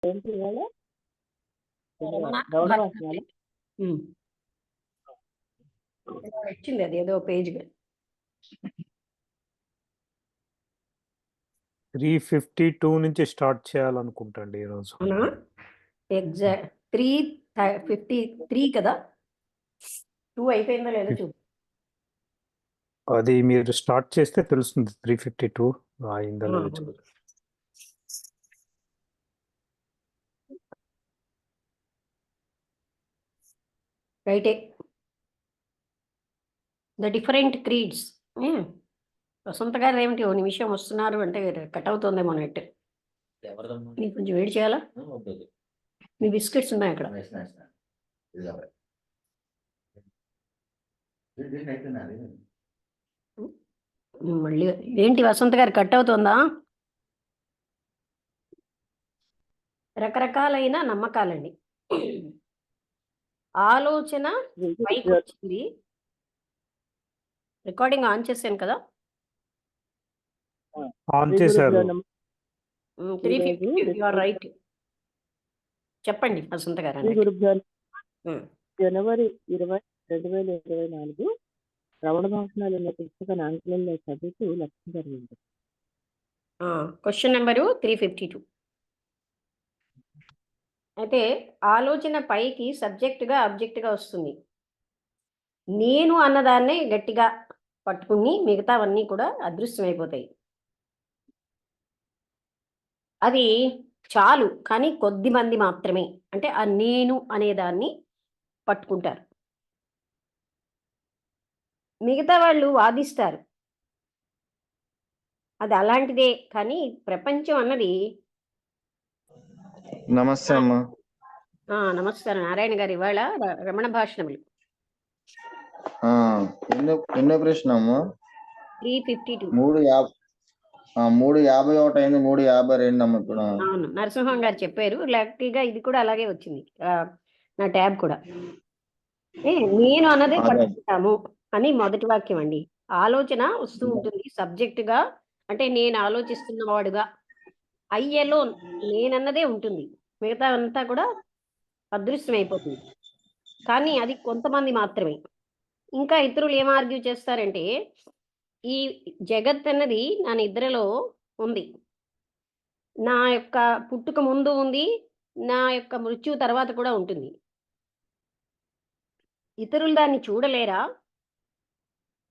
ఏంటి ఇవాళ రమణ గౌడ భారతి. వాసనాలు వచ్చింది అది ఏదో పేజ్ 352 నుంచి స్టార్ట్ చేయాలనుకుంటండి ఈరోజు. అవునా ఎగ్జాక్ట్ 353 కదా 2 అయిపోయిందో లేదో చూడు. అది మీరు స్టార్ట్ చేస్తే తెలుస్తుంది 352 అయిందో లేదో చూడు. రైటే ద డిఫరెంట్ క్రీడ్స్. వసంత గారు ఏమిటి ఓ నిమిషం వస్తున్నారు అంటే కట్ అవుతుందేమో నెట్. నీకు కొంచెం వేడి చేయాలా? మీ బిస్కెట్స్ ఉన్నాయి అక్కడ. మళ్ళీ ఏంటి వసంత గారు కట్ అవుతుందా? రకరకాలైన నమ్మకాలండి. ఆలోచన పైకి వచ్చింది. రికార్డింగ్ ఆన్ చేశాను కదా, ఆన్ చేశారు. 350 రైట్. చెప్పండి వసంత గారు. జనవరి 20, 2024 రమణ భాషణాలు అనే పుస్తకాన్ని ఆంగ్లంలో చదువుతూ లక్ష్యం జరిగింది. Question number 352. అయితే ఆలోచన పైకి సబ్జెక్టుగా ఆబ్జెక్టుగా వస్తుంది. నేను అన్నదాన్నే గట్టిగా పట్టుకుని మిగతావన్నీ కూడా అదృశ్యమైపోతాయి. అది చాలు, కానీ కొద్ది మంది మాత్రమే అంటే ఆ నేను అనేదాన్ని పట్టుకుంటారు. మిగతా వాళ్ళు వాదిస్తారు అది అలాంటిదే, కానీ ప్రపంచం అన్నది. నమస్తే అమ్మా. నమస్కారం నారాయణ గారు. ఇవాళ రమణ భాషణములు ఎన్నో ప్రశ్న అమ్మా? 352. 351 అయింది. 352 అమ్మ ఇప్పుడు. అవును, నరసింహం గారు చెప్పారు. లక్కీగా ఇది కూడా అలాగే వచ్చింది. నా ట్యాబ్ కూడా నేను అన్నదే పట్టుకుంటాము అని మొదటి వాక్యం అండి. ఆలోచన వస్తూ ఉంటుంది సబ్జెక్టుగా, అంటే నేను ఆలోచిస్తున్నవాడుగా. అయ్యలో నేనన్నదే ఉంటుంది, మిగతా అంతా కూడా అదృశ్యమైపోతుంది. కానీ అది కొంతమంది మాత్రమే. ఇంకా ఇతరులు ఏం ఆర్గ్యూ చేస్తారంటే ఈ జగత్ అన్నది నా నిద్రలో ఉంది, నా యొక్క పుట్టుక ముందు ఉంది, నా యొక్క మృత్యు తర్వాత కూడా ఉంటుంది. ఇతరులు దాన్ని చూడలేరా?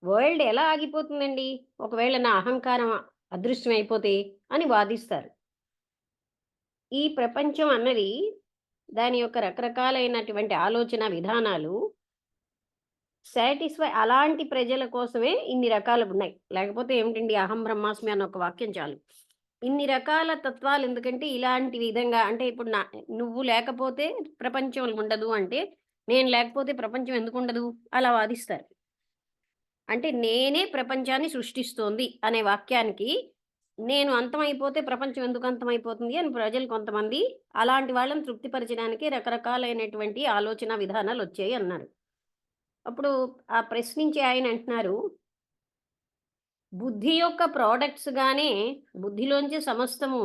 వరల్డ్ ఎలా ఆగిపోతుందండి ఒకవేళ నా అహంకారం అదృశ్యం అయిపోతే అని వాదిస్తారు. ఈ ప్రపంచం అన్నది దాని యొక్క రకరకాలైనటువంటి ఆలోచన విధానాలు సాటిస్ఫై అలాంటి ప్రజల కోసమే ఇన్ని రకాలు ఉన్నాయి. లేకపోతే ఏమిటండి అహం బ్రహ్మాస్మి అన్న ఒక వాక్యం చాలు. ఇన్ని రకాల తత్వాలు ఎందుకంటే ఇలాంటి విధంగా, అంటే ఇప్పుడు నువ్వు లేకపోతే ప్రపంచం ఉండదు అంటే నేను లేకపోతే ప్రపంచం ఎందుకు ఉండదు అలా వాదిస్తారు. అంటే నేనే ప్రపంచాన్ని సృష్టిస్తోంది అనే వాక్యానికి నేను అంతమైపోతే ప్రపంచం ఎందుకు అంతమైపోతుంది అని ప్రజలు కొంతమంది అలాంటి వాళ్ళని తృప్తిపరచడానికి రకరకాలైనటువంటి ఆలోచన విధానాలు వచ్చాయి అన్నారు. అప్పుడు ఆ ప్రశ్నించే ఆయన అంటున్నారు, బుద్ధి యొక్క ప్రోడక్ట్స్గానే బుద్ధిలోంచి సమస్తము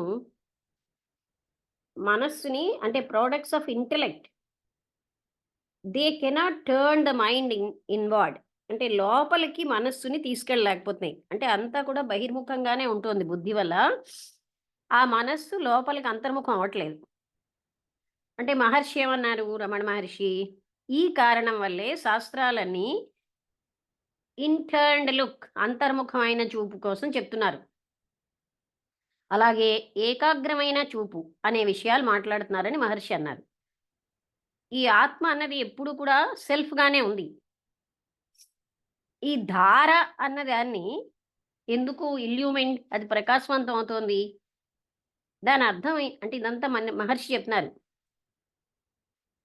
మనస్సుని, అంటే products of intellect, they cannot turn the mind inward. అంటే లోపలికి మనస్సుని తీసుకెళ్ళలేకపోతున్నాయి. అంటే అంతా కూడా బహిర్ముఖంగానే ఉంటుంది బుద్ధి వల్ల. ఆ మనస్సు లోపలికి అంతర్ముఖం అవ్వట్లేదు. అంటే మహర్షి ఏమన్నారు, రమణ మహర్షి, ఈ కారణం వల్లే శాస్త్రాలన్నీ ఇంటర్న్డ్ లుక్, అంతర్ముఖమైన చూపు కోసం చెప్తున్నారు. అలాగే ఏకాగ్రమైన చూపు అనే విషయాలు మాట్లాడుతున్నారని మహర్షి అన్నారు. ఈ ఆత్మ అన్నది ఎప్పుడు కూడా సెల్ఫ్గానే ఉంది. ఈ ధార అన్నదాన్ని ఎందుకు ఇల్యూమెంట్, అది ప్రకాశవంతం అవుతోంది, దాని అర్థం అంటే ఇదంతా మహర్షి చెప్తున్నారు.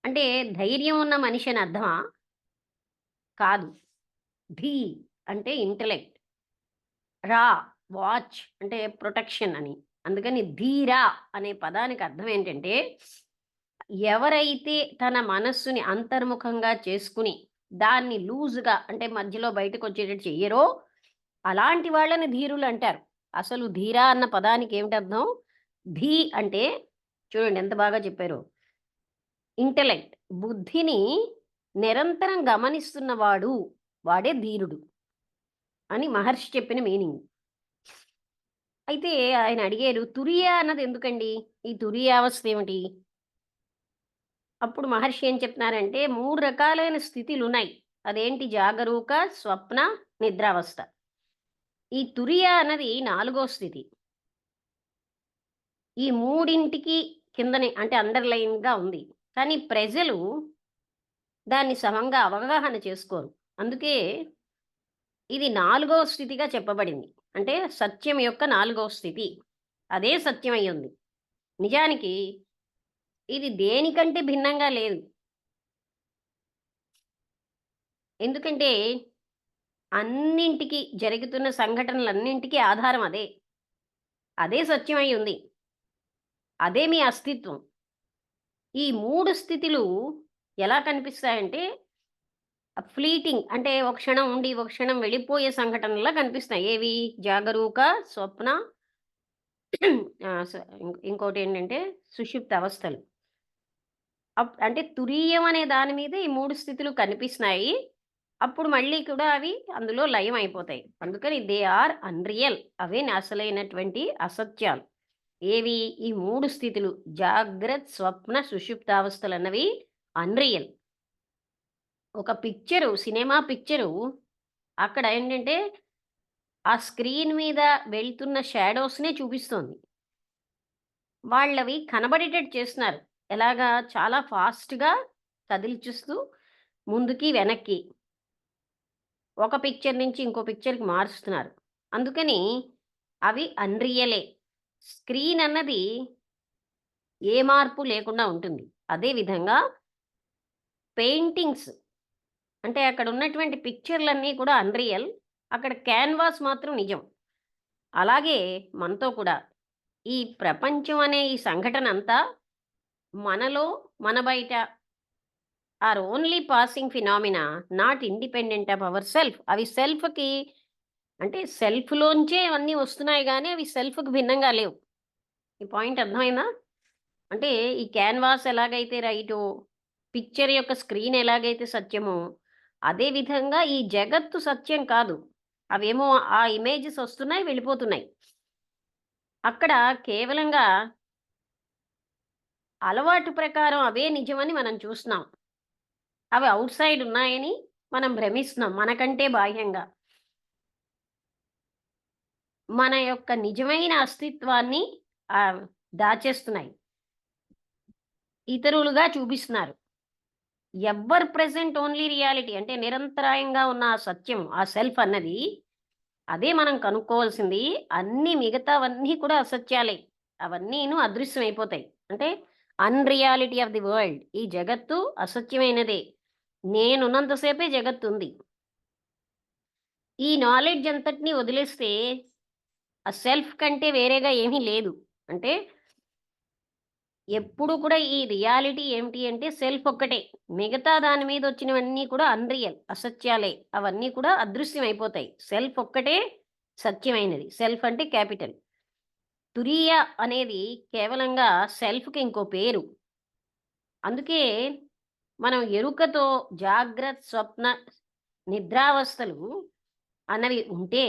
అంటే ధైర్యం ఉన్న మనిషి అని అర్థమా? కాదు. ధీ అంటే ఇంటెలెక్ట్, రా వాచ్ అంటే ప్రొటెక్షన్ అని. అందుకని ధీరా అనే పదానికి అర్థం ఏంటంటే ఎవరైతే తన మనస్సుని అంతర్ముఖంగా చేసుకుని దాన్ని లూజ్గా, అంటే మధ్యలో బయటకు వచ్చేటట్టు చెయ్యరో అలాంటి వాళ్ళని ధీరులు అంటారు. అసలు ధీరా అన్న పదానికి ఏమిటి అర్థం? ధీ అంటే చూడండి ఎంత బాగా చెప్పారు. ఇంటెలెక్ట్, బుద్ధిని నిరంతరం గమనిస్తున్నవాడు వాడే ధీరుడు అని మహర్షి చెప్పిన మీనింగ్. అయితే ఆయన అడిగారు, తురియ అన్నది ఎందుకండి, ఈ తురియావస్థ ఏమిటి? అప్పుడు మహర్షి ఏం చెప్తున్నారంటే 3 రకాలైన స్థితిలు ఉన్నాయి. అదేంటి? జాగరూక, స్వప్న, నిద్రావస్థ. ఈ తురియ అన్నది 4వ స్థితి. ఈ మూడింటికి కిందనే అంటే అండర్లైన్గా ఉంది. కానీ ప్రజలు దాన్ని సమంగా అవగాహన చేసుకోరు. అందుకే ఇది 4వ స్థితిగా చెప్పబడింది. అంటే సత్యం యొక్క 4వ స్థితి. అదే సత్యం అయి ఉంది. నిజానికి ఇది దేనికంటే భిన్నంగా లేదు. ఎందుకంటే అన్నింటికి జరుగుతున్న సంఘటనలన్నింటికీ ఆధారం అదే. అదే సత్యం అయి ఉంది. అదే మీ అస్తిత్వం. ఈ 3 స్థితులు ఎలా కనిపిస్తాయంటే ఫ్లీటింగ్, అంటే ఒక క్షణం ఉండి ఒక క్షణం వెళ్ళిపోయే సంఘటనలా కనిపిస్తాయి. ఏవి? జాగరూక, స్వప్న, ఇంకోటి ఏంటంటే సుషుప్త అవస్థలు. అంటే తురీయం అనే దాని మీద ఈ 3 స్థితులు కనిపిస్తున్నాయి. అప్పుడు మళ్ళీ కూడా అవి అందులో లయం అయిపోతాయి. అందుకని దే ఆర్ అన్రియల్. అవే అసలైనటువంటి అసత్యాలు. ఏవి? ఈ 3 స్థితులు జాగ్రత్త, స్వప్న, సుషుప్తావస్థలు అన్నవి అన్రియల్. ఒక పిక్చరు, సినిమా పిక్చరు, అక్కడ ఏంటంటే ఆ స్క్రీన్ మీద వెళ్తున్న షాడోస్నే చూపిస్తోంది. వాళ్ళవి కనబడేటట్టు చేస్తున్నారు. ఎలాగా? చాలా ఫాస్ట్గా కదిలిచూస్తూ ముందుకి వెనక్కి ఒక పిక్చర్ నుంచి ఇంకో పిక్చర్కి మారుస్తున్నారు. అందుకని అవి అన్రియలే. స్క్రీన్ అన్నది ఏ మార్పు లేకుండా ఉంటుంది. అదేవిధంగా పెయింటింగ్స్, అంటే అక్కడ ఉన్నటువంటి పిక్చర్లన్నీ కూడా అన్రియల్, అక్కడ క్యాన్వాస్ మాత్రం నిజం. అలాగే మనతో కూడా ఈ ప్రపంచం అనే ఈ సంఘటన అంతా మనలో మన బయట are only passing phenomena, not independent of our self. అవి సెల్ఫ్కి, అంటే సెల్ఫ్లోంచే అన్నీ వస్తున్నాయి కానీ అవి సెల్ఫ్కి భిన్నంగా లేవు. ఈ పాయింట్ అర్థమైందా? అంటే ఈ క్యాన్వాస్ ఎలాగైతే రైటో, పిక్చర్ యొక్క స్క్రీన్ ఎలాగైతే సత్యమో, అదేవిధంగా ఈ జగత్తు సత్యం కాదు. అవేమో ఆ ఇమేజెస్ వస్తున్నాయి, వెళ్ళిపోతున్నాయి. అక్కడ కేవలంగా అలవాటు ప్రకారం అవే నిజమని మనం చూస్తున్నాం. అవి అవుట్ సైడ్ ఉన్నాయని మనం భ్రమిస్తున్నాం మనకంటే బాహ్యంగా. మన యొక్క నిజమైన అస్తిత్వాన్ని దాచేస్తున్నాయి, ఇతరులుగా చూపిస్తున్నారు. ఎవర్ ప్రెజెంట్ ఓన్లీ రియాలిటీ, అంటే నిరంతరాయంగా ఉన్న ఆ సత్యం, ఆ సెల్ఫ్ అన్నది అదే మనం కనుక్కోవాల్సింది. అన్ని మిగతావన్నీ కూడా అసత్యాలే. అవన్నీను అదృశ్యమైపోతాయి. అంటే అన్రియాలిటీ ఆఫ్ ది వరల్డ్. ఈ జగత్తు అసత్యమైనదే. నేనున్నంతసేపే జగత్తు ఉంది. ఈ నాలెడ్జ్ అంతటినీ వదిలేస్తే ఆ సెల్ఫ్ కంటే వేరేగా ఏమీ లేదు. అంటే ఎప్పుడు కూడా ఈ రియాలిటీ ఏమిటి అంటే సెల్ఫ్ ఒక్కటే. మిగతా దాని మీద వచ్చినవన్నీ కూడా అన్రియల్, అసత్యాలే. అవన్నీ కూడా అదృశ్యం అయిపోతాయి. సెల్ఫ్ ఒక్కటే సత్యమైనది. సెల్ఫ్ అంటే క్యాపిటల్. తురీయ అనేది కేవలంగా సెల్ఫ్కి ఇంకో పేరు. అందుకే మనం ఎరుకతో జాగ్రత్త, స్వప్న, నిద్రావస్థలు అన్నవి ఉంటే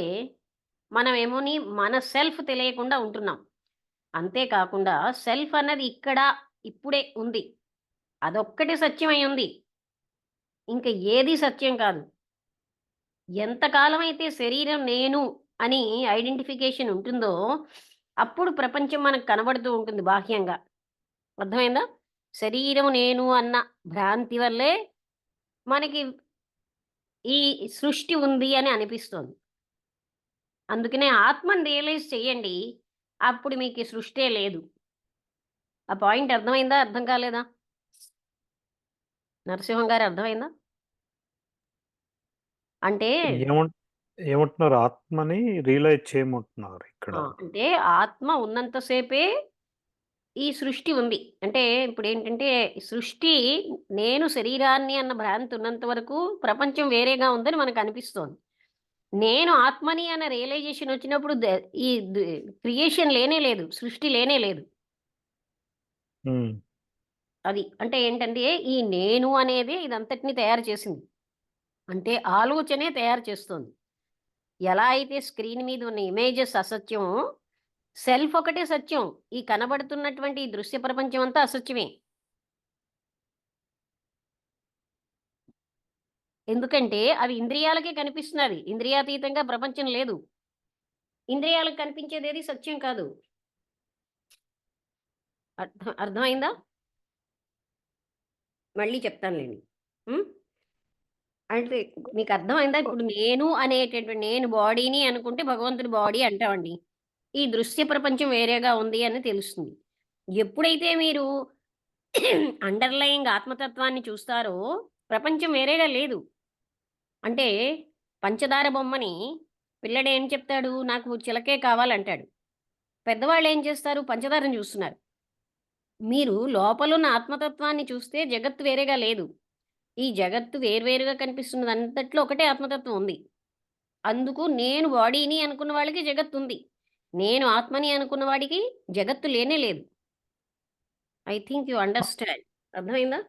మనమేమోని మన సెల్ఫ్ తెలియకుండా ఉంటున్నాం. అంతేకాకుండా సెల్ఫ్ అన్నది ఇక్కడ ఇప్పుడే ఉంది. అదొక్కటి సత్యమై ఉంది. ఇంకా ఏది సత్యం కాదు. ఎంతకాలం అయితే శరీరం నేను అని ఐడెంటిఫికేషన్ ఉంటుందో అప్పుడు ప్రపంచం మనకు కనబడుతూ ఉంటుంది బాహ్యంగా. అర్థమైందా? శరీరం నేను అన్న భ్రాంతి వల్లే మనకి ఈ సృష్టి ఉంది అని అనిపిస్తుంది. అందుకనే ఆత్మని రియలైజ్ చేయండి, అప్పుడు మీకు ఈ సృష్టే లేదు. ఆ పాయింట్ అర్థమైందా? అర్థం కాలేదా? నరసింహం గారు అర్థమైందా? అంటే ఏమంటున్నారు? ఆత్మని రియలైజ్ చేయమంటున్నారు ఇక్కడ. అంటే ఆత్మ ఉన్నంతసేపే ఈ సృష్టి ఉంది. అంటే ఇప్పుడు ఏంటంటే సృష్టి నేను శరీరాన్ని అన్న భ్రాంతి ఉన్నంత వరకు ప్రపంచం వేరేగా ఉందని మనకు అనిపిస్తోంది. నేను ఆత్మని అన్న రియలైజేషన్ వచ్చినప్పుడు ఈ క్రియేషన్ లేనే లేదు, సృష్టి లేనే లేదు. ఉమ్, అది అంటే ఏంటంటే ఈ నేను అనేది ఇదంతటిని తయారు చేసింది. అంటే ఆలోచనే తయారు చేస్తుంది. ఎలా అయితే స్క్రీన్ మీద ఉన్న ఇమేజెస్ అసత్యం, సెల్ఫ్ ఒకటే సత్యం. ఈ కనబడుతున్నటువంటి ఈ దృశ్య ప్రపంచం అంతా అసత్యమే. ఎందుకంటే అవి ఇంద్రియాలకే కనిపిస్తున్నది. ఇంద్రియాతీతంగా ప్రపంచం లేదు. ఇంద్రియాలకు కనిపించేదేది సత్యం కాదు. అర్థమైందా? మళ్ళీ చెప్తానులేండి. ఉం? అంటే మీకు అర్థమైందా? ఇప్పుడు నేను అనేటటువంటి నేను బాడీని అనుకుంటే భగవంతుడి బాడీ అంటామండి. ఈ దృశ్య ప్రపంచం వేరేగా ఉంది అని తెలుస్తుంది. ఎప్పుడైతే మీరు అండర్లయింగ్ ఆత్మతత్వాన్ని చూస్తారో ప్రపంచం వేరేగా లేదు. అంటే పంచదార బొమ్మని పిల్లడు ఏం చెప్తాడు? నాకు చిలకే కావాలంటాడు. పెద్దవాళ్ళు ఏం చేస్తారు? పంచదారని చూస్తున్నారు. మీరు లోపలున్న ఆత్మతత్వాన్ని చూస్తే జగత్తు వేరేగా లేదు. ఈ జగత్తు వేర్వేరుగా కనిపిస్తున్నదంతట్లో ఒకటే ఆత్మతత్వం ఉంది. అందుకు నేను బాడీని అనుకున్న వాళ్ళకి జగత్తు ఉంది. నేను ఆత్మని అనుకున్న వాడికి జగత్తు లేనే లేదు. I think you understand. అర్థమైందా?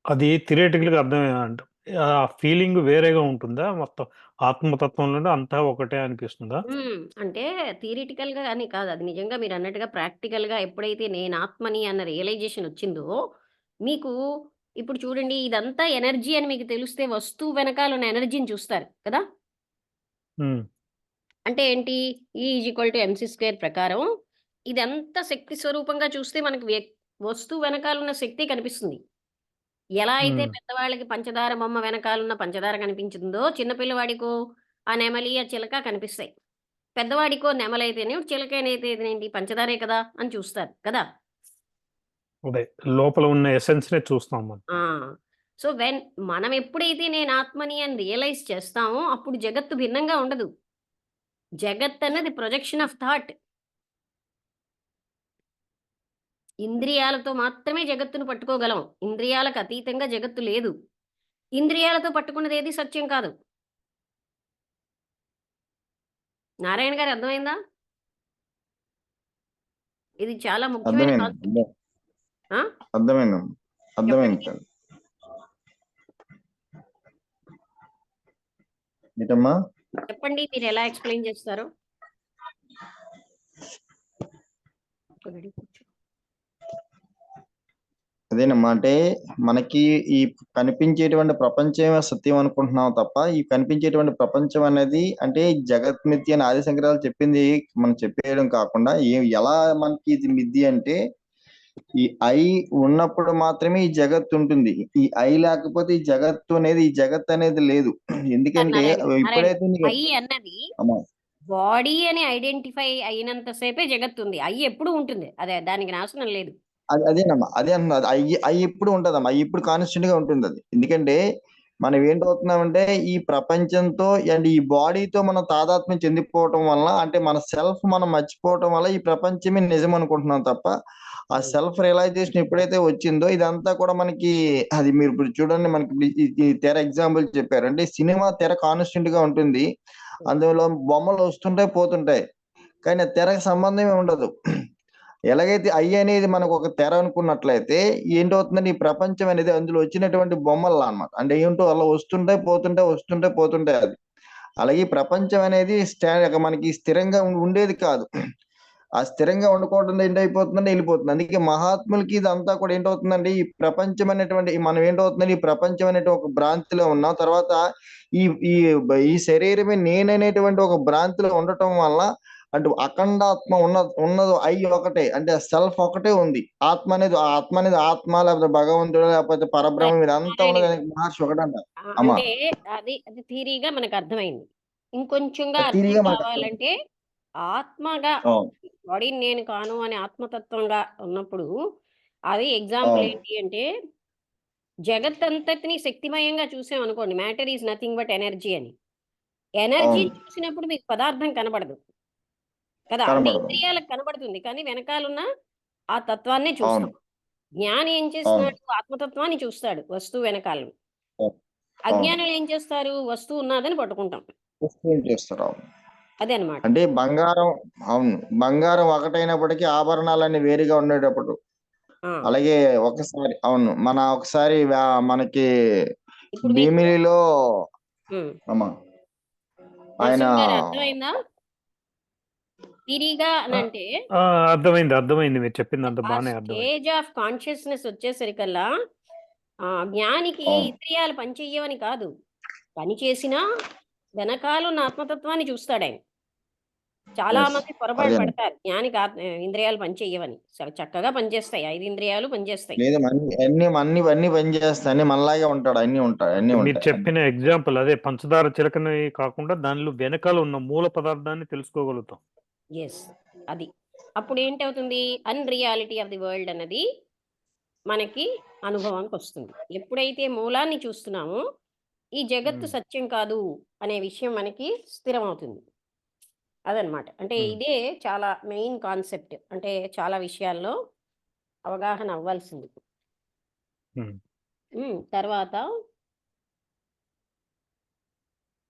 అది థియరిటికల్గా అర్థమే అంట. ఆ ఫీలింగ్ వేరేగా ఉంటుందా? మొత్తం ఆత్మతత్వంలోనే అంతా ఒకటే అనిపిస్తుందా? అంటే థియరిటికల్‌గా అని కాదు. అది నిజంగా మీరన్నట్టుగా ప్రాక్టికల్‌గా ఎప్పుడైతే నేను ఆత్మని అన్న రియలైజేషన్ వచ్చిందో, మీకు ఇప్పుడు చూడండి ఇదంతా ఎనర్జీ అని మీకు తెలిస్తే వస్తువు వెనకాల ఉన్న ఎనర్జీని చూస్తారు కదా! ఉమ్, అంటే ఏంటి? E=mc² ప్రకారం ఇదంతా శక్తి స్వరూపంగా చూస్తే మనకు వస్తువు వెనకాలున్న శక్తి కనిపిస్తుంది. ఎలా అయితే ఉమ్, పెద్దవాళ్ళకి పంచదార బొమ్మ వెనకాలున్న పంచదార కనిపించిందో, చిన్న పిల్లవాడికో ఆ నెమలి, ఆ చిలక కనిపిస్తాయి. పెద్దవాడికో నెమలైతేనే చిలకనైతేనేంటి పంచదారే కదా అని చూస్తారు కదా! అదే లోపల ఉన్న ఎసెన్స్‌నే చూస్తాం మనం. ఆ! సో, మనం ఎప్పుడైతే నేను ఆత్మని అని రియలైజ్ చేస్తామో అప్పుడు జగత్తు భిన్నంగా ఉండదు. జగత్తన్నది ప్రొజెక్షన్ ఆఫ్ థాట్. ఇంద్రియాలతో మాత్రమే జగత్తును పట్టుకోగలం. ఇంద్రియాలకు అతీతంగా జగత్తు లేదు. ఇంద్రియాలతో పట్టుకున్నదేది సత్యం కాదు. నారాయణ గారు అర్థమైందా? ఇది చాలా ముఖ్యమైన కాన్సెప్ట్. ఆ? అర్థమైందమ్మా. అర్థమైంది చెప్పండి. తల్లి. ఏంటమ్మా? చెప్పండి మీరు ఎలా ఎక్స్‌ప్లెయిన్ చేస్తారో? అదేనమ్మా, అంటే మనకి ఈ కనిపించేటువంటి ప్రపంచమే సత్యం అనుకుంటున్నాం తప్ప, ఈ కనిపించేటువంటి ప్రపంచం అనేది అంటే జగత్ మిథ్య అని ఆది శంకరాలు చెప్పింది మనం చెప్పేయడం కాకుండా, ఎలా మనకి ఇది మిథ్య అంటే ఈ ఐ ఉన్నప్పుడు మాత్రమే ఈ జగత్తు ఉంటుంది. ఈ ఐ లేకపోతే ఈ జగత్తు అనేది లేదు. ఎందుకంటే నారాయణ ఇప్పుడైతే నీకు ఐ అన్నది అమ్మా, బాడీ అని ఐడెంటిఫై అయినంత సేపే జగత్తుంది. ఐ ఎప్పుడూ ఉంటుంది. దానికి నాశనం లేదు. అదేనమ్మా, అదే అంటున్నా. అవి ఎప్పుడు ఉంటదమ్మా, అవి ఇప్పుడు కాన్స్టెంట్ గా ఉంటుంది అది. ఎందుకంటే మనం ఏంటవుతున్నామంటే ఈ ప్రపంచంతో అండ్ ఈ బాడీతో మనం తాదాత్మ్యం చెందిపోవటం వల్ల, అంటే మన సెల్ఫ్ మనం మర్చిపోవటం వల్ల ఈ ప్రపంచమే నిజం అనుకుంటున్నాం తప్ప, ఆ సెల్ఫ్ రియలైజేషన్ ఎప్పుడైతే వచ్చిందో ఇదంతా కూడా మనకి, అది మీరు ఇప్పుడు చూడండి, మనకి ఈ తెర ఎగ్జాంపుల్ చెప్పారు. అంటే సినిమా తెర కాన్స్టెంట్ గా ఉంటుంది, అందులో బొమ్మలు వస్తుంటాయి పోతుంటాయి, కానీ ఆ తెరకు సంబంధమే ఉండదు. ఎలాగైతే ఐ అనేది మనకు ఒక తెర అనుకున్నట్లయితే ఏంటవుతుందంటే ఈ ప్రపంచం అనేది అందులో వచ్చినటువంటి బొమ్మలు అన్నమాట. అంటే ఏంటో అలా వస్తుంటాయి పోతుంటాయి అది. అలాగే ఈ ప్రపంచం అనేది మనకి స్థిరంగా ఉండేది కాదు. ఆ స్థిరంగా ఉండుకోవడం ఏంటైపోతుందంటే వెళ్ళిపోతుంది. అందుకే మహాత్ములకి ఇదంతా కూడా ఏంటవుతుందండి, ఈ ప్రపంచం అనేటువంటి మనం ఏంటవుతుందండి ఈ ప్రపంచం అనేటువంటి ఒక భ్రాంతిలో ఉన్నాం. తర్వాత ఈ ఈ ఈ శరీరమే నేననేటువంటి ఒక భ్రాంతిలో ఉండటం వల్ల, అంటే అఖండాత్మ ఉన్నది ఐ ఒకటే, అంటే సెల్ఫ్ ఒకటే ఉంది. ఆత్మ అనేది ఆత్మ లేకపోతే భగవంతుడు లేకపోతే పరబ్రహ్మం ఇదంతా నారాయణ ఉన్నది గారు, మహర్షి ఒకటే అంటారు. అమ్మా, అంటే అది థియరీగా మనకు అర్థమైంది. ఇంకొంచెంగా అర్థం తీరిగా మనకు అర్థం. కావాలంటే ఆత్మగా అవును, బాడీని నేను కాను అనే ఆత్మతత్వంగా ఉన్నప్పుడు అది ఎగ్జాంపుల్ అవును, ఏంటి అంటే జగత్తంతటిని శక్తిమయంగా చూసామనుకోండి, matter is nothing but energy అని. ఎనర్జీని అవును. చూసినప్పుడు మీకు పదార్థం కనబడదు కదా! అంటే కనబడదు. ఇంద్రియాలకు కనబడుతుంది. కానీ వెనకాలున్న ఆ తత్వాన్నే చూస్తాం. అవును, జ్ఞాని ఏం అవును, చేస్తున్నాడు? ఆత్మతత్వాన్ని చూస్తాడు వస్తువు వెనకాలను. అవును, అవును. అజ్ఞానులు ఏం చేస్తారు? వస్తువు ఉన్నదని పట్టుకుంటాం. క్వశ్చన్ చేస్తారు. అవును. అదనమాట. అంటే బంగారం, అవును, బంగారం ఒకటైనప్పటికీ ఆభరణాలన్నీ వేరుగా ఉండేటప్పుడు ఆ, అలాగే ఒకసారి అవును ఒకసారి మనకి ఇప్పుడు మీకు భీమిలిలో ఉమ్, అమ్మా ఆయన నరసింహ గారు అర్థమైందా? తిరిగా అని ఆ, అంటే ఆ, అర్థమైంది మీరు చెప్పింది అంత ఆ బాగానే అర్థమైంది. స్టేజ్ ఆఫ్ కాన్షియస్నెస్ వచ్చేసరికల్లా జ్ఞానికి అవును ఇంద్రియాలు పనిచెయ్యవని కాదు, పని చేసినా వెనకాల ఉన్న ఆత్మతత్వాన్ని చూస్తాడు ఆయన. చాలా ఎస్ మంది పొరపాటు అదేనండి. పడతారు జ్ఞానికి ఇంద్రియాలు పనిచెయ్యవని. చక్కగా పనిచేస్తాయి, 5 ఇంద్రియాలు పనిచేస్తాయి. లేదు అన్ని పని చేస్తాయి, అన్ని మనలాగే ఉంటాడు, అన్ని మీరు ఉంటాయి చెప్పిన ఎగ్జాంపుల్ అదే పంచదార చిలకని కాకుండా దానిలో వెనకాల ఉన్న మూల పదార్థాన్ని తెలుసుకోగలుగుతాం. ఎస్, అది అప్పుడు ఏంటవుతుంది, అన్రియాలిటీ ఆఫ్ ది వరల్డ్ అన్నది మనకి అనుభవానికి వస్తుంది. ఎప్పుడైతే మూలాన్ని చూస్తున్నామో ఈ జగత్తు ఉమ్, సత్యం కాదు అనే విషయం మనకి స్థిరమవుతుంది. అదనమాట. అంటే ఉమ్, ఇదే చాలా మెయిన్ కాన్సెప్ట్. అంటే చాలా విషయాల్లో అవగాహన అవ్వాల్సింది. ఉమ్. తర్వాత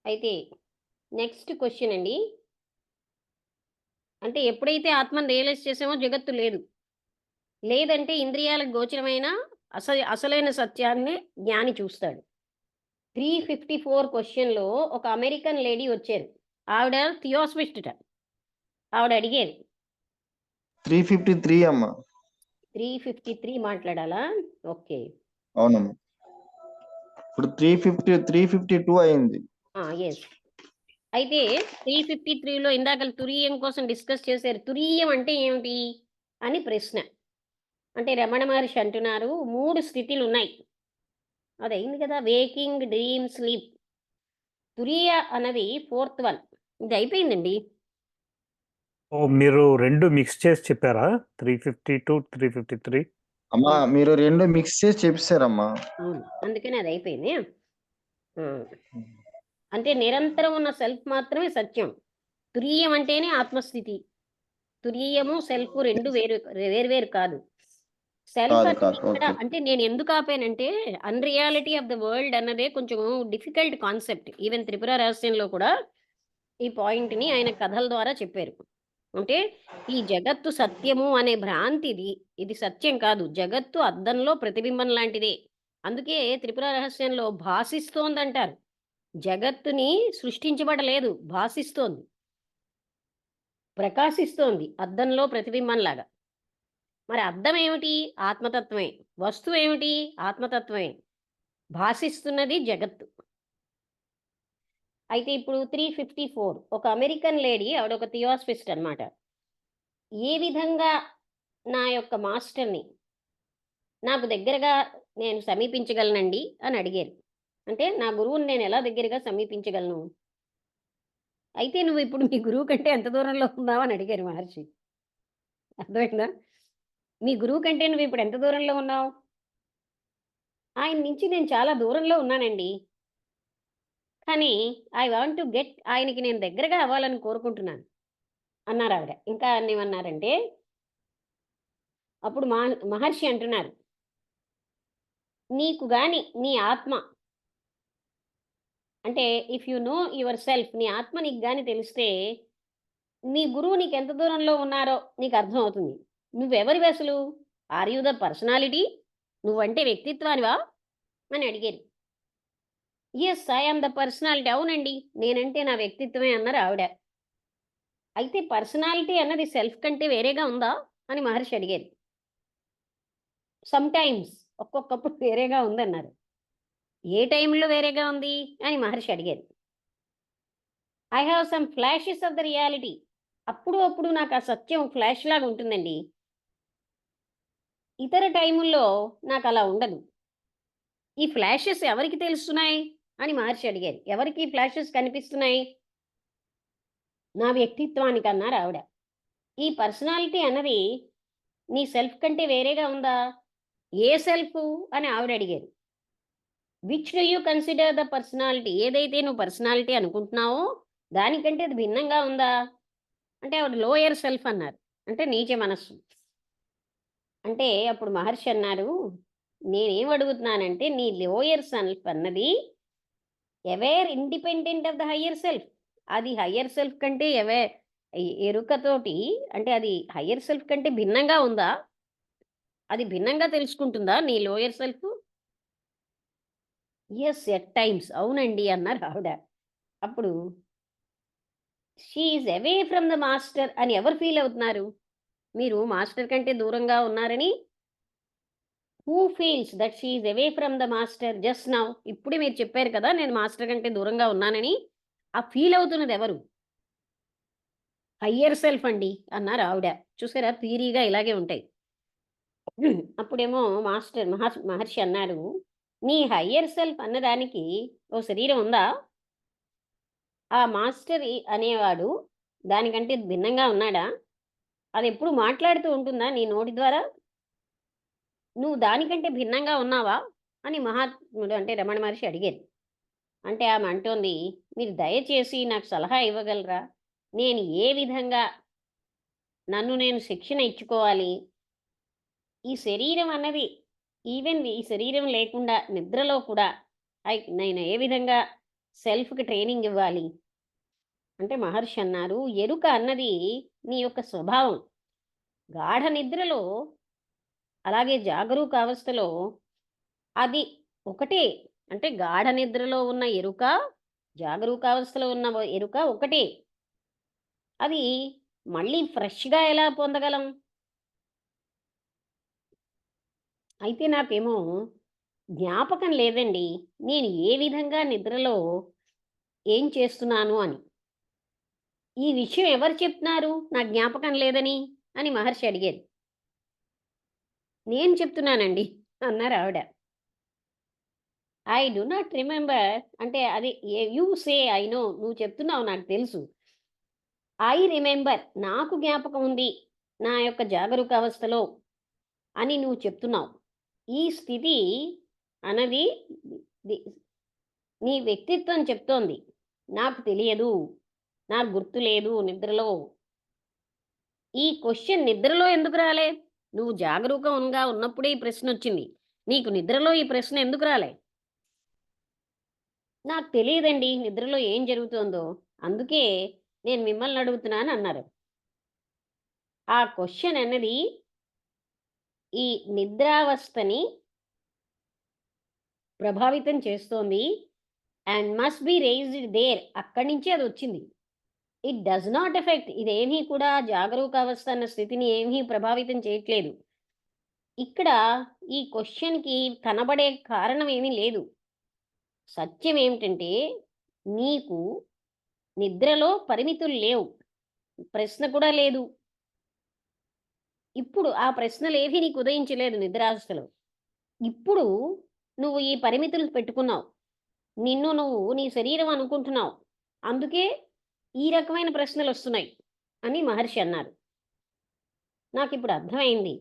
అయితే నెక్స్ట్ క్వశ్చన్ అండి. అంటే ఎప్పుడైతే ఆత్మను రియలైజ్ చేసామో జగత్తు లేదు. లేదంటే ఇంద్రియాలకు గోచరమైన అసలైన సత్యాన్ని జ్ఞాని చూస్తాడు. 354 క్వశ్చన్‌లో ఒక అమెరికన్ లేడీ వచ్చారు. ఆవిడ థియోసఫిస్టట. ఆవిడ అడిగేది. 353 అమ్మా. 353 మాట్లాడాలా? ఓకే. అవునమ్మా, ఇప్పుడు 352 అయింది. యెస్. అయితే 353లో ఇందాకల తురీయం కోసం డిస్కస్ చేశారు. తురీయం అంటే ఏమిటి అని ప్రశ్న. అంటే రమణ మహర్షి అంటున్నారు 3 స్థితిలున్నాయి. అదయింది కదా! Waking, dream, sleep. తురీయ అన్నది ఫోర్త్ వన్. ఇది అయిపోయిందండి. ఓ మీరు రెండు మిక్స్ చేసి చెప్పారా? 352 353. అమ్మా అవును. మీరు రెండు మిక్స్ చేసి చెప్పారమ్మా. అవును. అందుకని అది అయిపోయింది. అంటే నిరంతరం ఉన్న సెల్ఫ్ మాత్రమే సత్యం. తురీయం అంటేనే ఆత్మస్థితి. తురీయము, సెల్ఫ్ 2 వేరు కాదు. సెల్ఫ్ కాదు అనేది ఇక్కడ ఓకే. అంటే నేను ఎందుకు ఆపానంటే అన్‌రియాలిటీ ఆఫ్ ద వరల్డ్ అన్నదే కొంచెం డిఫికల్ట్ కాన్సెప్ట్. ఈవెన్ త్రిపుర రహస్యంలో కూడా ఈ పాయింట్‌ని ఆయన కథల ద్వారా చెప్పారు. అంటే ఈ జగత్తు సత్యము అనే భ్రాంతిది. ఇది సత్యం కాదు. జగత్తు అద్దంలో ప్రతిబింబం లాంటిదే. అందుకే త్రిపుర రహస్యంలో భాసిస్తోందంటారు. జగత్తుని సృష్టించబడలేదు, భాసిస్తోంది. ప్రకాశిస్తోంది అద్దంలో ప్రతిబింబంలాగా. మరి అద్దం ఏమిటి? ఆత్మతత్వమే. వస్తువేమిటి? ఆత్మతత్వమే. భాసిస్తున్నది జగత్తు. అయితే ఇప్పుడు 354 ఒక అమెరికన్ లేడీ, ఆవిడ ఒక థియోసఫిస్ట్ అన్నమాట. ఏ విధంగా నా యొక్క మాస్టర్‌ని నాకు దగ్గరగా నేను సమీపించగలనండి అని అడిగారు. అంటే నా గురువుని నేను ఎలా దగ్గరగా సమీపించగలను? అయితే నువ్వు ఇప్పుడు మీ గురువు కంటే ఎంత దూరంలో ఉన్నావు అని అడిగారు మహర్షి. అర్థమైందా? మీ గురువు కంటే నువ్వు ఇప్పుడు ఎంత దూరంలో ఉన్నావు? ఆయన నుంచి నేను చాలా దూరంలో ఉన్నానండి. కానీ ఐ వాంట్ టు గెట్ ఆయనకి నేను దగ్గరగా అవ్వాలని కోరుకుంటున్నాను అన్నారావిడ. ఇంకా ఏమన్నారంటే అప్పుడు మహర్షి అంటున్నారు, నీకు గాని నీ ఆత్మ అంటే if you know your self, నీ ఆత్మ నీకు గాని తెలిస్తే నీ గురువు నీకెంత దూరంలో ఉన్నారో నీకు అర్థమవుతుంది. నువ్వెవరివి అసలు? Are you the personality? నువ్వంటే వ్యక్తిత్వానివా? అని అడిగారు. Yes, I am the personality. అవునండి, నేనంటే నా వ్యక్తిత్వమే అన్నారు ఆవిడ. అయితే పర్సనాలిటీ అన్నది సెల్ఫ్ కంటే వేరేగా ఉందా? అని మహర్షి అడిగారు. సమ్‌టైమ్స్ ఒక్కొక్కప్పుడు వేరేగా ఉందన్నారు. ఏ టైంలో వేరేగా ఉంది? అని మహర్షి అడిగారు. I have some flashes of the reality. అప్పుడు నాకు ఆ సత్యం ఫ్లాష్ లాగా ఉంటుందండి. ఇతర టైముల్లో నాకలా ఉండదు. ఈ ఫ్లాషెస్ ఎవరికి తెలుస్తున్నాయి? అని మహర్షి అడిగారు. ఎవరికి ఫ్లాషెస్ కనిపిస్తున్నాయి? నా వ్యక్తిత్వానికన్నారావిడ. ఈ పర్సనాలిటీ అన్నది నీ సెల్ఫ్ కంటే వేరేగా ఉందా? ఏ సెల్ఫు? అని ఆవిడ అడిగారు. Which do you consider the personality? ఏదైతే నువ్వు పర్సనాలిటీ అనుకుంటున్నావో దానికంటే అది భిన్నంగా ఉందా? అంటే ఆవిడ లోయర్ సెల్ఫ్ అన్నారు. అంటే నీచ మనస్సు. అంటే అప్పుడు మహర్షి అన్నారు, నేనేం అడుగుతున్నానంటే నీ లోయర్ సెల్ఫ్ అన్నది aware independent of the higher self. అది హయ్యర్ సెల్ఫ్ కంటే ఎరుకతోటి అంటే అది హయ్యర్ సెల్ఫ్ కంటే భిన్నంగా ఉందా? అది భిన్నంగా తెలుసుకుంటుందా నీ lower self? Yes, at times. అవునండి అన్నారు ఆవిడ. అప్పుడు she is away from the master అని ఎవరు ఫీల్ అవుతున్నారు? మీరు మాస్టర్ కంటే దూరంగా ఉన్నారని who feels that she is away from the master just now? ఇప్పుడే మీరు చెప్పారు కదా నేను మాస్టర్ కంటే దూరంగా ఉన్నానని. ఆ ఫీల్ అవుతున్నది ఎవరు? హయ్యర్ సెల్ఫ్ అండి అన్నారు ఆవిడ. చూసారా, థియరీగా ఇలాగే ఉంటాయి. అప్పుడేమో మాస్టర్ మహర్షి అన్నారు, నీ హయ్యర్ సెల్ఫ్ అన్నదానికి ఓ శరీరం ఉందా? ఆ మాస్టర్ అనేవాడు దానికంటే భిన్నంగా ఉన్నాడా? అది ఎప్పుడు మాట్లాడుతూ ఉంటుందా నీ నోటి ద్వారా? నువ్వు దానికంటే భిన్నంగా ఉన్నావా అని మహాత్ముడు అంటే రమణ మహర్షి అడిగారు. అంటే ఆమె అంటోంది, మీరు దయచేసి నాకు సలహా ఇవ్వగలరా? నేను ఏ విధంగా నన్ను నేను శిక్షణ ఇచ్చుకోవాలి? ఈ శరీరం అన్నది ఈవెన్ ఈ శరీరం లేకుండా నిద్రలో కూడా నేను ఏ విధంగా సెల్ఫ్కి ట్రైనింగ్ ఇవ్వాలి? అంటే మహర్షి అన్నారు, ఎరుక అన్నది నీ యొక్క స్వభావం. గాఢ నిద్రలో అలాగే జాగరూక అవస్థలో అది ఒకటే. అంటే గాఢ నిద్రలో ఉన్న ఎరుక, జాగరూకావస్థలో ఉన్న ఎరుక ఒకటే. అది మళ్ళీ ఫ్రెష్గా ఎలా పొందగలం? అయితే నాకేమో జ్ఞాపకం లేదండి నేను ఏ విధంగా నిద్రలో ఏం చేస్తున్నాను అని. ఈ విషయం ఎవరు చెప్తున్నారు నా జ్ఞాపకం లేదని అని మహర్షి అడిగారు. నేను చెప్తున్నానండి అన్నారు ఆవిడ. ఐ డు నాట్ రిమెంబర్ అంటే అది యూ సే ఐ నో, నువ్వు చెప్తున్నావు నాకు తెలుసు. ఐ రిమెంబర్ నాకు జ్ఞాపకం ఉంది నా యొక్క జాగరూక అవస్థలో అని నువ్వు చెప్తున్నావు. ఈ స్థితి అన్నది నీ వ్యక్తిత్వం చెప్తోంది. నాకు తెలియదు, నాకు గుర్తు లేదు నిద్రలో. ఈ క్వశ్చన్ నిద్రలో ఎందుకు రాలే? నువ్వు జాగరూకంగా ఉన్నప్పుడే ఈ ప్రశ్న వచ్చింది. నీకు నిద్రలో ఈ ప్రశ్న ఎందుకు రాలే? నాకు తెలియదండి నిద్రలో ఏం జరుగుతోందో, అందుకే నేను మిమ్మల్ని అడుగుతున్నాను అన్నారు. ఆ క్వశ్చన్ అన్నది ఈ నిద్రావస్థని ప్రభావితం చేస్తోంది and must be raised there. అక్కడి నుంచి అది వచ్చింది. ఇట్ డస్ నాట్ ఎఫెక్ట్, ఇదేమీ కూడా జాగరూక అవస్థ అన్న స్థితిని ఏమీ ప్రభావితం చేయట్లేదు. ఇక్కడ ఈ క్వశ్చన్కి కనబడే కారణం ఏమీ లేదు. సత్యం ఏమిటంటే నీకు నిద్రలో పరిమితులు లేవు, ప్రశ్న కూడా లేదు. ఇప్పుడు ఆ ప్రశ్నలు ఏవి నీకు ఉదయించలేదు నిద్రావస్థలో. ఇప్పుడు నువ్వు ఈ పరిమితులు పెట్టుకున్నావు, నిన్ను నువ్వు నీ శరీరం అనుకుంటున్నావు, అందుకే ఈ రకమైన ప్రశ్నలు వస్తున్నాయి అని మహర్షి అన్నారు. నాకు ఇప్పుడు అర్థమైంది,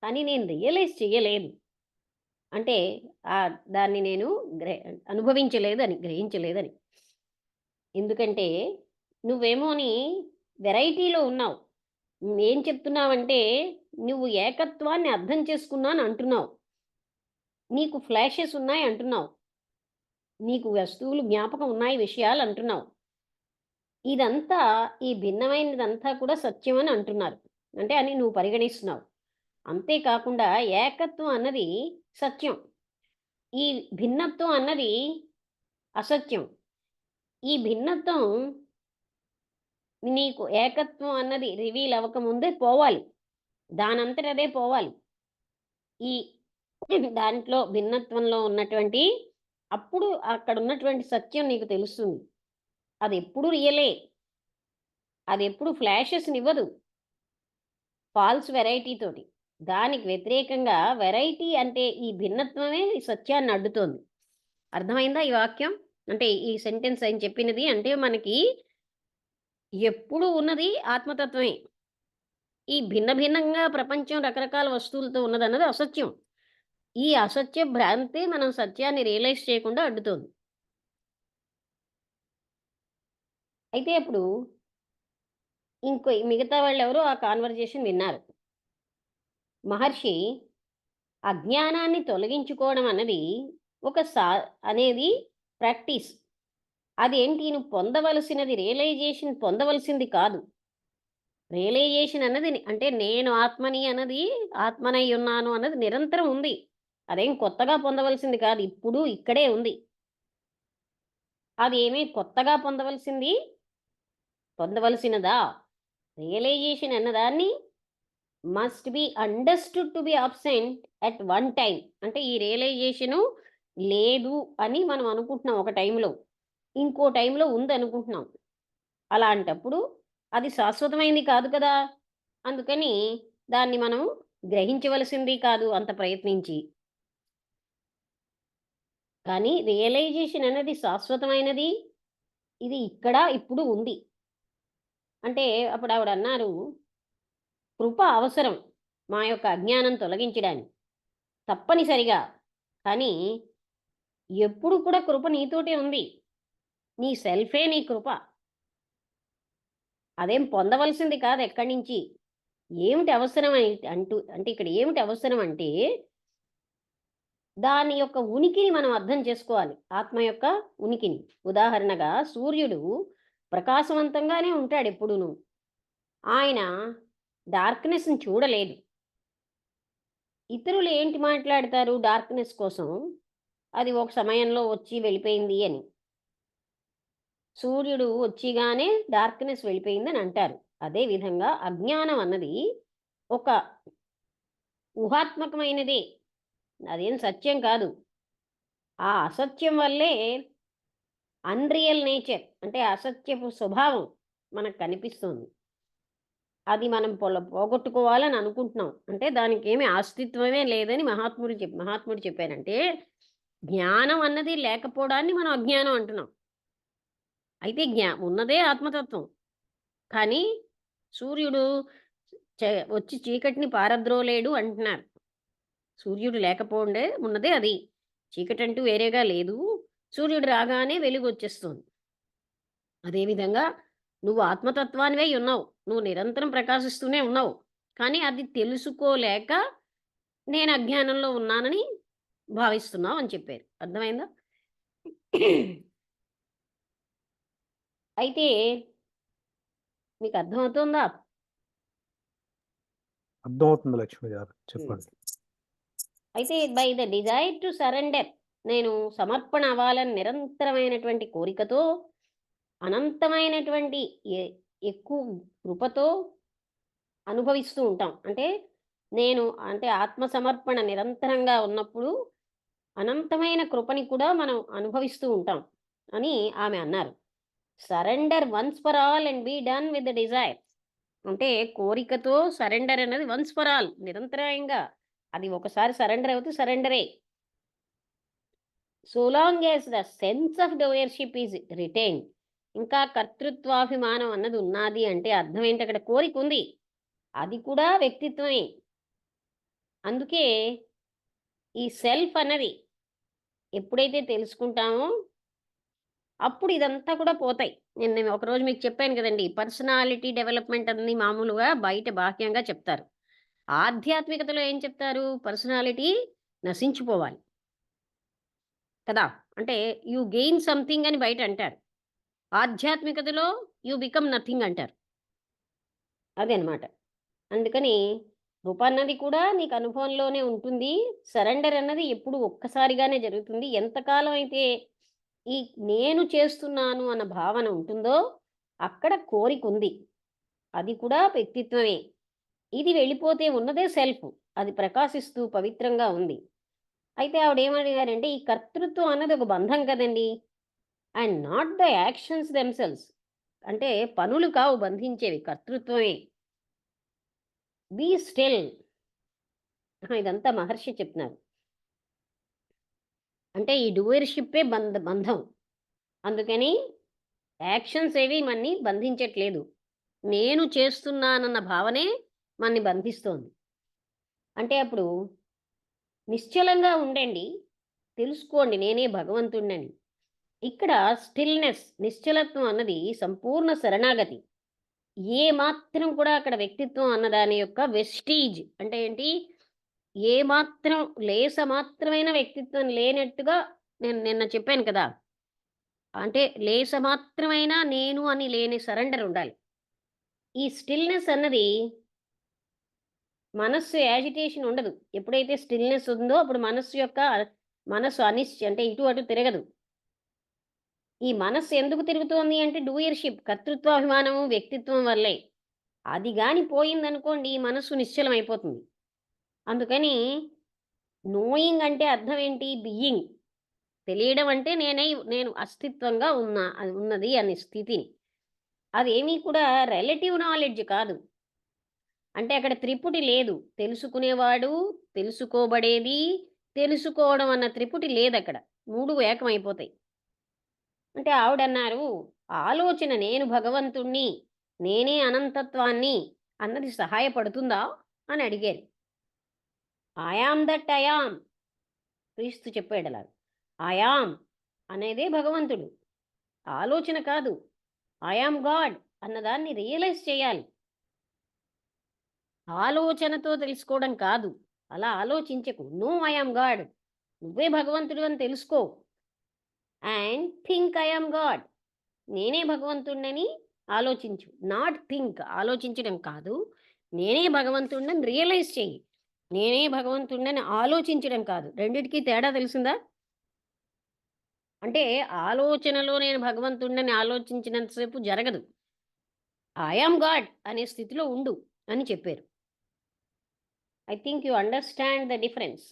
కానీ నేను రియలైజ్ చెయ్యలేదు. అంటే దాన్ని నేను అనుభవించలేదని, గ్రహించలేదని. ఎందుకంటే నువ్వేమోని వెరైటీలో ఉన్నావు. ఏం చెప్తున్నావంటే నువ్వు ఏకత్వాన్ని అర్థం చేసుకున్నాను అంటున్నావు, నీకు ఫ్లాషెస్ ఉన్నాయి అంటున్నావు, నీకు వస్తువులు జ్ఞాపకం ఉన్నాయి విషయాలు అంటున్నావు. ఇదంతా ఈ భిన్నమైనదంతా కూడా సత్యం అని అంటున్నారు, అంటే అని నువ్వు పరిగణిస్తున్నావు. అంతేకాకుండా ఏకత్వం అన్నది సత్యం, ఈ భిన్నత్వం అన్నది అసత్యం. ఈ భిన్నత్వం నీకు ఏకత్వం అన్నది రివీల్ అవ్వకముందే పోవాలి, దానంతట అదే పోవాలి. ఈ దాంట్లో భిన్నత్వంలో ఉన్నటువంటి అప్పుడు అక్కడ ఉన్నటువంటి సత్యం నీకు తెలుస్తుంది. అది ఎప్పుడు రియలే, అది ఎప్పుడు ఫ్లాషెస్ని ఇవ్వదు ఫాల్స్ వెరైటీ తోటి. దానికి వ్యతిరేకంగా వెరైటీ అంటే ఈ భిన్నత్వమే ఈ సత్యాన్ని అడ్డుతోంది. అర్థమైందా ఈ వాక్యం? అంటే ఈ సెంటెన్స్ ఆయన చెప్పినది అంటే మనకి ఎప్పుడు ఉన్నది ఆత్మతత్వమే. ఈ భిన్న భిన్నంగా ప్రపంచం రకరకాల వస్తువులతో ఉన్నదన్నది అసత్యం. ఈ అసత్య భ్రాంతి మనం సత్యాన్ని రియలైజ్ చేయకుండా అడ్డుతోంది. అయితే అప్పుడు మిగతా వాళ్ళు ఎవరో ఆ కాన్వర్జేషన్ విన్నారు. మహర్షి అజ్ఞానాన్ని తొలగించుకోవడం అన్నది అనేది ప్రాక్టీస్. అదేంటి, నువ్వు పొందవలసినది రియలైజేషన్ పొందవలసింది కాదు. రియలైజేషన్ అన్నది అంటే నేను ఆత్మని అన్నది, ఆత్మనై ఉన్నాను అన్నది నిరంతరం ఉంది. అదేం కొత్తగా పొందవలసింది కాదు, ఇప్పుడు ఇక్కడే ఉంది. అది ఏమీ కొత్తగా పొందవలసినదా? రియలైజేషన్ అన్నదాన్ని must be understood to be absent at one time. అంటే ఈ రియలైజేషను లేదు అని మనం అనుకుంటున్నాం ఒక టైంలో, ఇంకో టైంలో ఉంది అనుకుంటున్నాం. అలాంటప్పుడు అది శాశ్వతమైంది కాదు కదా. అందుకని దాన్ని మనం గ్రహించవలసింది కాదు అంత ప్రయత్నించి. కానీ రియలైజేషన్ అనేది శాశ్వతమైనది, ఇది ఇక్కడ ఇప్పుడు ఉంది. అంటే అప్పుడు ఆవిడ అన్నారు, కృప అవసరం మా యొక్క అజ్ఞానం తొలగించడానికి తప్పనిసరిగా. కానీ ఎప్పుడు కూడా కృప నీతోటే ఉంది, నీ సెల్ఫే నీ కృప. అదేం పొందవలసింది కాదు ఎక్కడి నుంచి. ఏమిటి అవసరం అంటే ఇక్కడ ఏమిటి అవసరం అంటే దాని యొక్క ఉనికిని మనం అర్థం చేసుకోవాలి, ఆత్మ యొక్క ఉనికిని. ఉదాహరణగా సూర్యుడు ప్రకాశవంతంగానే ఉంటాడు ఎప్పుడూను. ఆయన డార్క్నెస్ని చూడలేదు. ఇతరులు ఏంటి మాట్లాడతారు డార్క్నెస్ కోసం, అది ఒక సమయంలో వచ్చి వెళ్ళిపోయింది అని. సూర్యుడు వచ్చిగానే డార్క్నెస్ వెళ్ళిపోయిందని అంటారు. అదేవిధంగా అజ్ఞానం అన్నది ఒక ఊహాత్మకమైనదే, అదేం సత్యం కాదు. ఆ అసత్యం వల్లే అన్రియల్ నేచర్ అంటే అసత్యపు స్వభావం మనకు కనిపిస్తుంది. అది మనం పోగొట్టుకోవాలని అనుకుంటున్నాం. అంటే దానికి ఏమి అస్తిత్వమే లేదని మహాత్ముడు చెప్పారంటే జ్ఞానం అన్నది లేకపోవడాన్ని మనం అజ్ఞానం అంటున్నాం. అయితే ఉన్నదే ఆత్మతత్వం. కానీ సూర్యుడు వచ్చి చీకటిని పారద్రోలేడు అంటున్నారు. సూర్యుడు లేకపోండే ఉన్నదే అది. చీకటి అంటూ వేరేగా లేదు. సూర్యుడు రాగానే వెలుగు వచ్చేస్తుంది. అదేవిధంగా నువ్వు ఆత్మతత్వానివై ఉన్నావు, నువ్వు నిరంతరం ప్రకాశిస్తూనే ఉన్నావు. కానీ అది తెలుసుకోలేక నేను అజ్ఞానంలో ఉన్నానని భావిస్తున్నావు అని చెప్పారు. అర్థమైందా? అయితే మీకు అర్థమవుతుందా? అర్థమవుతుంది లక్ష్మి గారు, చెప్పండి. అయితే by the desire to surrender, నేను సమర్పణ అవ్వాలని నిరంతరమైనటువంటి కోరికతో, అనంతమైనటువంటి ఎక్కువ కృపతో అనుభవిస్తూ ఉంటాం. అంటే నేను అంటే ఆత్మసమర్పణ నిరంతరంగా ఉన్నప్పుడు అనంతమైన కృపని కూడా మనం అనుభవిస్తూ ఉంటాం అని ఆమె అన్నారు. Surrender once for all and be done with the desire. అంటే కోరికతో సరెండర్ అనేది వన్స్ ఫర్ ఆల్, నిరంతరాయంగా. అది ఒకసారి సరెండర్ అవుతే సరెండరే. So long as the sense of doership is retain. ఇంకా కర్తృత్వాభిమానం అన్నది ఉన్నది అంటే అర్థం ఏంటి, అక్కడ కోరిక ఉంది, అది కూడా వ్యక్తిత్వమే. అందుకే ఈ సెల్ఫ్ అన్నది ఎప్పుడైతే తెలుసుకుంటామో అప్పుడు ఇదంతా కూడా పోతాయి. నేను ఒకరోజు మీకు చెప్పాను కదండి, పర్సనాలిటీ డెవలప్మెంట్ అన్ని మామూలుగా బయట బాహ్యంగా చెప్తారు. ఆధ్యాత్మికతలో ఏం చెప్తారు, పర్సనాలిటీ నశించిపోవాలి కదా. అంటే యూ గెయిన్ సంథింగ్ అని బయట అంటారు. ఆధ్యాత్మికతలో యూ బికమ్ నథింగ్ అంటారు. అదనమాట. అందుకని కృప అన్నది కూడా నీకు అనుభవంలోనే ఉంటుంది. సరెండర్ అన్నది ఎప్పుడు ఒక్కసారిగానే జరుగుతుంది. ఎంతకాలం అయితే ఈ నేను చేస్తున్నాను అన్న భావన ఉంటుందో అక్కడ కోరిక ఉంది, అది కూడా వ్యక్తిత్వమే. ఇది వెళ్ళిపోతే ఉన్నదే సెల్ఫ్, అది ప్రకాశిస్తూ పవిత్రంగా ఉంది. అయితే ఆవిడ ఏమడిగారంటే ఈ కర్తృత్వం అన్నది ఒక బంధం కదండి, and not the actions themselves. అంటే పనులు కావు బంధించేవి, కర్తృత్వమే. Be still. ఇదంతా మహర్షి చెప్తున్నారు. అంటే ఈ డూయర్షిప్పే బంధం. అందుకని యాక్షన్స్ ఏవి మన్ని బంధించట్లేదు, నేను చేస్తున్నానన్న భావనే మన్ని బంధిస్తోంది. అంటే అప్పుడు నిశ్చలంగా ఉండండి, తెలుసుకోండి నేనే భగవంతుడినని. ఇక్కడ స్టిల్నెస్, నిశ్చలత్వం అన్నది సంపూర్ణ శరణాగతి. ఏ మాత్రం కూడా అక్కడ వ్యక్తిత్వం అన్నదాని యొక్క వెస్టీజ్ అంటే ఏంటి, ఏ మాత్రం లేస మాత్రమైన వ్యక్తిత్వం లేనట్టుగా నేను నిన్న చెప్పాను కదా. అంటే లేస మాత్రమైనా నేను అని లేని సరెండర్ ఉండాలి. ఈ స్టిల్నెస్ అన్నది మనస్సు యాజిటేషన్ ఉండదు. ఎప్పుడైతే స్టిల్నెస్ ఉందో అప్పుడు మనస్సు అంటే ఇటు అటు తిరగదు. ఈ మనస్సు ఎందుకు తిరుగుతోంది అంటే డూయర్షిప్, కర్తృత్వాభిమానము, వ్యక్తిత్వం వల్లే. అది గాని పోయిందనుకోండి ఈ మనస్సు నిశ్చలం అయిపోతుంది. అందుకని నోయింగ్ అంటే అర్థం ఏంటి? బియింగ్. తెలియడం అంటే నేను అస్తిత్వంగా ఉన్నది అనే స్థితిని. అదేమీ కూడా రిలేటివ్ నాలెడ్జ్ కాదు. అంటే అక్కడ త్రిపుటి లేదు. తెలుసుకునేవాడు, తెలుసుకోబడేది, తెలుసుకోవడం అన్న త్రిపుటి లేదక్కడ. 3 ఏకమైపోతాయి. అంటే ఆవిడన్నారు, ఆలోచన నేను భగవంతుణ్ణి, నేనే అనంతత్వాన్ని అన్నది సహాయపడుతుందా అని అడిగారు. I'm that I'm. క్రీస్తు చెప్పాడు అలా. ఐయామ్ అనేదే భగవంతుడు, ఆలోచన కాదు. ఐయామ్ గాడ్ అన్నదాన్ని రియలైజ్ చేయాలి. ఆలోచనతో తెలుసుకోవడం కాదు. అలా ఆలోచించకు. నో ఐయామ్ గాడ్, నువ్వే భగవంతుడు అని తెలుసుకో. అండ్ థింక్ ఐయామ్ గాడ్, నేనే భగవంతుడిని ఆలోచించు. నాట్ థింక్, ఆలోచించడం కాదు. నేనే భగవంతుడిని రియలైజ్ చెయ్యి. నేనే భగవంతుడిని ఆలోచించడం కాదు. రెండిటికి తేడా తెలిసిందా? అంటే ఆలోచనలో నేను భగవంతుడిని ఆలోచించినంతసేపు జరగదు. ఐయామ్ గాడ్ అనే స్థితిలో ఉండు అని చెప్పారు. I think you understand the difference.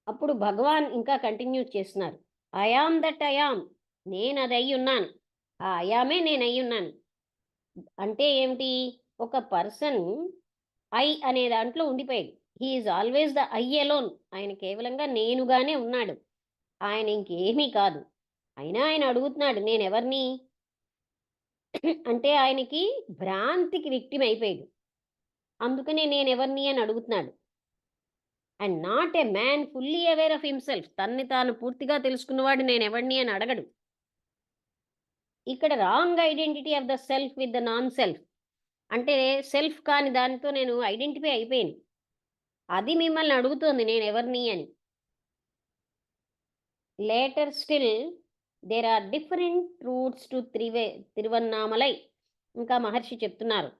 అప్పుడు భగవాన్ ఇంకా కంటిన్యూ చేస్తున్నారు. ఐయామ్ దట్ ఐయామ్, నేను అది అయి ఉన్నాను. ఆ అయామే నేను అయి ఉన్నాను. అంటే ఏమిటి? ఒక పర్సన్ ఐ అనే దాంట్లో ఉండిపోయాడు. He is always the I alone. ఆయన కేవలంగా నేనుగానే ఉన్నాడు. ఆయన ఇంకేమీ కాదు. అయినా ఆయన అడుగుతున్నాడు నేనెవరిని అంటే ఆయనకి భ్రాంతికి విక్టిమ్ అయిపోయాడు. అందుకనే నేనెవరిని అని అడుగుతున్నాడు. And not a man fully aware of himself. తన్ని తాను పూర్తిగా తెలుసుకున్నవాడు నేనెవరిని అని అడగడు. ఇక్కడ wrong identity of the self with the non self. అంటే సెల్ఫ్ కాని దానితో నేను ఐడెంటిఫై అయిపోయాను. అది మిమ్మల్ని అడుగుతోంది నేనెవరిని అని. Later still there are different routes to Tiruvannamalai. ఇంకా మహర్షి చెప్తున్నారు,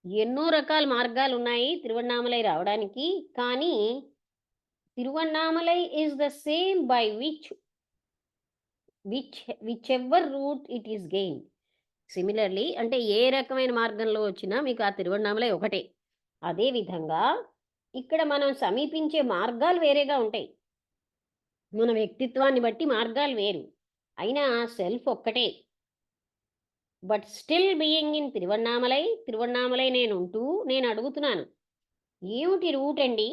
ఎన్నో రకాల మార్గాలు ఉన్నాయి తిరువన్నామలై రావడానికి. కానీ Tiruvannamalai is the same by whichever route it is gain. Similarly అంటే ఏ రకమైన మార్గంలో వచ్చినా మీకు ఆ తిరువన్నామలై ఒకటే. అదేవిధంగా ఇక్కడ మనం సమీపించే మార్గాలు వేరేగా ఉంటాయి. మన వ్యక్తిత్వాన్ని బట్టి మార్గాలు వేరు, అయినా సెల్ఫ్ ఒక్కటే. But still being in Tiruvannamalai నేను అడుగుతున్నాను, ఏమిటి రూట్ అండి?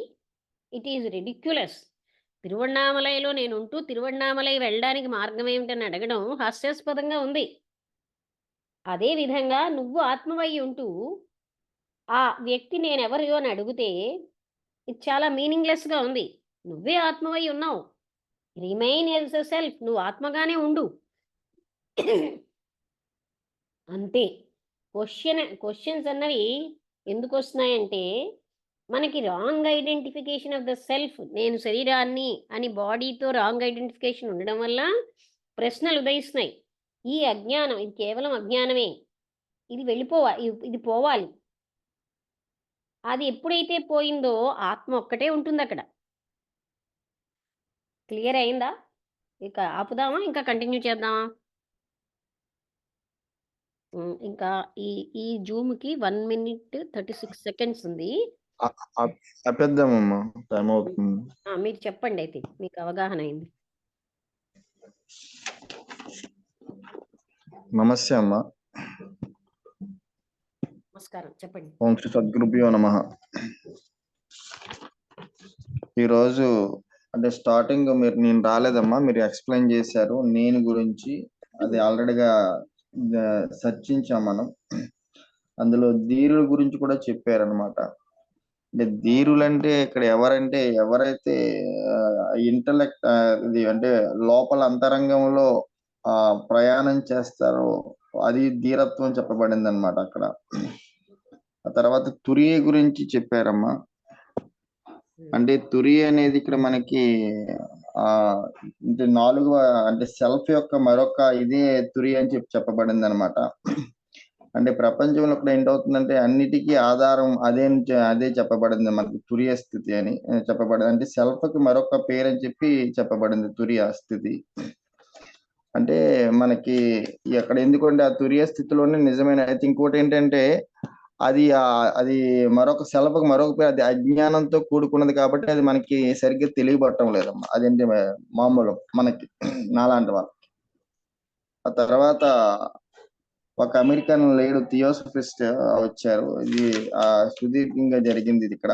It is ridiculous. తిరువన్నామలైలో నేనుంటూ తిరువన్నామలై వెళ్ళడానికి మార్గం ఏమిటని అడగడం హాస్యాస్పదంగా ఉంది. అదేవిధంగా నువ్వు ఆత్మవై ఉంటూ ఆ వ్యక్తి నేనెవరు అని అడిగితే ఇది చాలా మీనింగ్లెస్గా ఉంది. నువ్వే ఆత్మవై ఉన్నావు. Remain as a self. నువ్వు ఆత్మగానే ఉండు అంతే. క్వశ్చన్స్ అన్నవి ఎందుకు వస్తున్నాయంటే మనకి wrong identification of the self. నేను శరీరాన్ని అని బాడీతో రాంగ్ ఐడెంటిఫికేషన్ ఉండడం వల్ల ప్రశ్నలు ఉదయిస్తున్నాయి. ఈ అజ్ఞానం, ఇది కేవలం అజ్ఞానమే. ఇది ఇది పోవాలి. అది ఎప్పుడైతే పోయిందో ఆత్మ ఒక్కటే ఉంటుంది అక్కడ. క్లియర్ అయిందా? ఇక ఆపుదామా, ఇంకా కంటిన్యూ చేద్దామా? ఇంకా ఈ జూమ్కి 1 minute 36 seconds ఉంది. ఆపేద్దామమ్మా, టైం అవుతుంది. మీరు చెప్పండి అయితే, మీకు అవగాహన అయింది. నమస్తే అమ్మా. నమస్కారం, చెప్పండి. ఓం శ్రీ సద్గురుభ్యో నమః. ఈరోజు అంటే స్టార్టింగ్ నేను రాలేదమ్మా, మీరు ఎక్స్ప్లెయిన్ చేశారు నేను గురించి. అది ఆల్రెడీగా చర్చించాం మనం. అందులో ధీరుల గురించి కూడా చెప్పారనమాట. అంటే ధీరులు అంటే ఇక్కడ ఎవరైతే ఇంటలెక్ట్ ఇది అంటే లోపల అంతరంగంలో ప్రయాణం చేస్తారో అది ధీరత్వం చెప్పబడింది అనమాట అక్కడ. ఆ తర్వాత తురియ గురించి చెప్పారమ్మా. అంటే తురియ అనేది ఇక్కడ మనకి అంటే 4వ అంటే సెల్ఫ్ యొక్క మరొక ఇదే తురియ అని చెప్పబడింది అనమాట. అంటే ప్రపంచంలో ఇప్పుడు ఏంటవుతుందంటే అన్నిటికీ ఆధారం అదే చెప్పబడింది మనకి తురియ స్థితి అని చెప్పబడింది. అంటే సెల్ఫ్ కి మరొక పేరు అని చెప్పి చెప్పబడింది తురియ స్థితి. అంటే మనకి అక్కడ ఎందుకంటే ఆ తురియ స్థితిలోనే నిజమైన అయితే ఇంకోటి ఏంటంటే అది మరొక సెల్ఫ్కి మరొక పేరు, అది అజ్ఞానంతో కూడుకున్నది కాబట్టి అది మనకి సరిగ్గా తెలియబట్టం లేదమ్మా. అదేంటి మామూలు మనకి నాలాంటి వాళ్ళు. ఆ తర్వాత ఒక అమెరికన్ లేడు థియోసఫిస్ట్ వచ్చారు. ఇది సుదీర్ఘంగా జరిగింది ఇది ఇక్కడ.